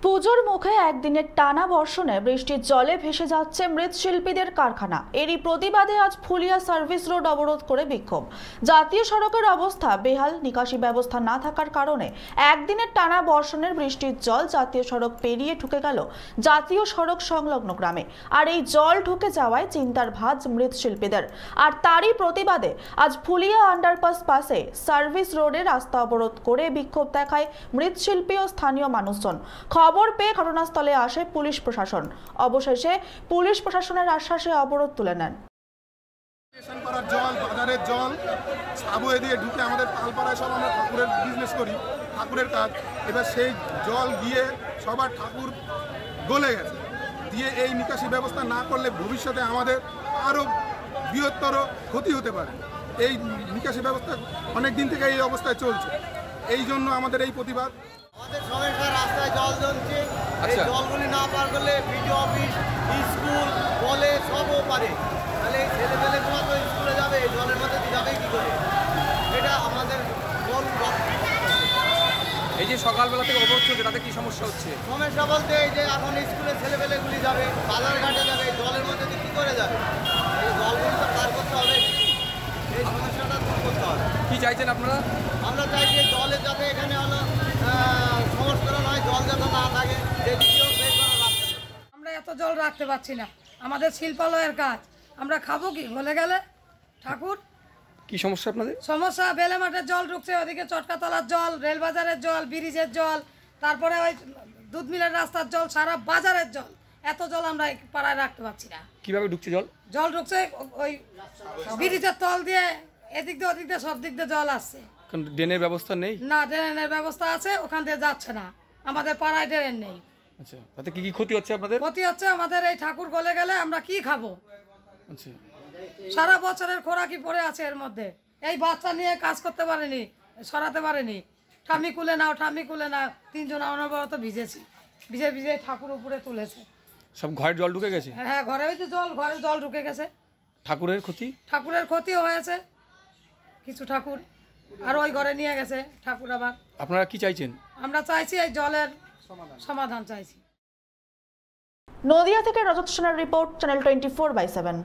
পুজোর মুখে একদিনের টানা বর্ষণে বৃষ্টির জলে ভেসে যাচ্ছে মৃৎশিল্পীদের কারখানা। এরই প্রতিবাদে আজ ফুলিয়া সার্ভিস রোড অবরোধ করে বিক্ষোভ। জাতীয় সড়কের অবস্থা বেহাল, নিকাশি ব্যবস্থা না থাকার কারণে একদিনের টানা বর্ষণের বৃষ্টির জল জাতীয় সড়ক পেরিয়ে ঢুকে গেল জাতীয় সড়ক সংলগ্ন গ্রামে। আর এই জল ঢুকে যাওয়ায় চিন্তার ভাঁজ মৃৎশিল্পীদের। আর তারই প্রতিবাদে আজ ফুলিয়া আন্ডারপাস পাশে সার্ভিস রোডে রাস্তা অবরোধ করে বিক্ষোভ দেখায় মৃৎশিল্পী ও স্থানীয় মানুষজন। খবর পেয়ে ঘটনাস্থলে আসে পুলিশ প্রশাসন। অবশেষে পুলিশ প্রশাসনের আশ্বাসে অবরোধ তুলে নেন। জল, বাজারের জল সাবওয়ে দিয়ে ঢুকে আমাদের পালপাড়ায় সব আমরা ঠাকুরের বিজনেস করি, ঠাকুরের কাজ। এবার সেই জল গিয়ে সবার ঠাকুর গলে গেছে দিয়ে এই নিকাশি ব্যবস্থা না করলে ভবিষ্যতে আমাদের আরও বৃহত্তর ক্ষতি হতে পারে। এই নিকাশি ব্যবস্থা অনেক দিন থেকে এই অবস্থায় চলছে, এই জন্য আমাদের এই প্রতিবাদ। আমাদের সমস্যা, রাস্তায় জল জমছে, এই জলগুলি না পার করলে বিডিও অফিস, স্কুল, কলেজ সবও পারে, তাহলে এই ছেলেপেলেগুলো তো স্কুলে যাবে, এই জলের মধ্যে যাবে কী করে? এটা আমাদের বল। এই যে সকালবেলা থেকে অবরোধ চলছে, তাতে কী সমস্যা হচ্ছে? সমস্যা বলতে এই যে এখন স্কুলে ছেলেপেলেগুলি যাবে, বাজার ঘাটে যাবে, এই জলের মধ্যে কী করে যাবে? এই জলগুলি তো পার করতে হবে, এই সমস্যাটা দূর করতে হবে। কী চাইছেন আপনারা? আমরা চাইছি জলের যাতে এখানে হলো সমস্যা নয়, জল যাতে না থাকে। আমরা এত জল রাখতে পারছি না, আমাদের শিল্পালয়ের কাজ, আমরা খাবো কি গলে গেলে? ঠাকুর কি সমস্যা আপনাদের? সমস্যা, বেলে মাঠের জল ঢুকছে, ওদিকে চটকাতলার জল, রেলবাজারের জল, ব্রিজের জল, তারপরে ওই দুধ মিলের রাস্তার জল, সারা বাজারের জল। এত জল আমরা পাড়ায় রাখতে পারছি না। কিভাবে ঢুকছে জল? জল ঢুকছে ওই ব্রিজের তল দিয়ে, এদিক দিয়ে ওদিক দিয়ে সব দিক দিয়ে জল আসছে। ড্রেনের ব্যবস্থা নেই? না, ড্রেনের ব্যবস্থা আছে, ওখান দিয়ে যাচ্ছে না। আমাদের পাড়ায় ড্রেন নেই। আচ্ছা, তাতে কি কি ক্ষতি হচ্ছে আপনাদের? ক্ষতি হচ্ছে আমাদের, এই ঠাকুর গলে গেলে আমরা কি খাবো? আচ্ছা, সারা বছরের খোরাকি পড়ে আছে এর মধ্যে। এই বাচ্চা নিয়ে কাজ করতে পারেনি, সরাতে পারেনি। ঠামি কুলে নাও, ঠামি কুলে নাও, তিনজন অনবরত ভিজেছি, ভিজে ভিজে ঠাকুর উপরে তুলেছে। সব ঘরের জল ঢুকে গেছে? হ্যাঁ, ঘরে ওই যে জল, ঘরে জল ঢুকে গেছে। ঠাকুরের ক্ষতি? ঠাকুরের ক্ষতিও হয়েছে কিছু ঠাকুর, আর ওই ঘরে নিয়ে গেছে ঠাকুর। আবার আপনারা কি চাইছেন? আমরা চাইছি এই জলের সমাধান চাইছি। নদিয়া থেকে রজত সেনের রিপোর্ট, চ্যানেল 24/7।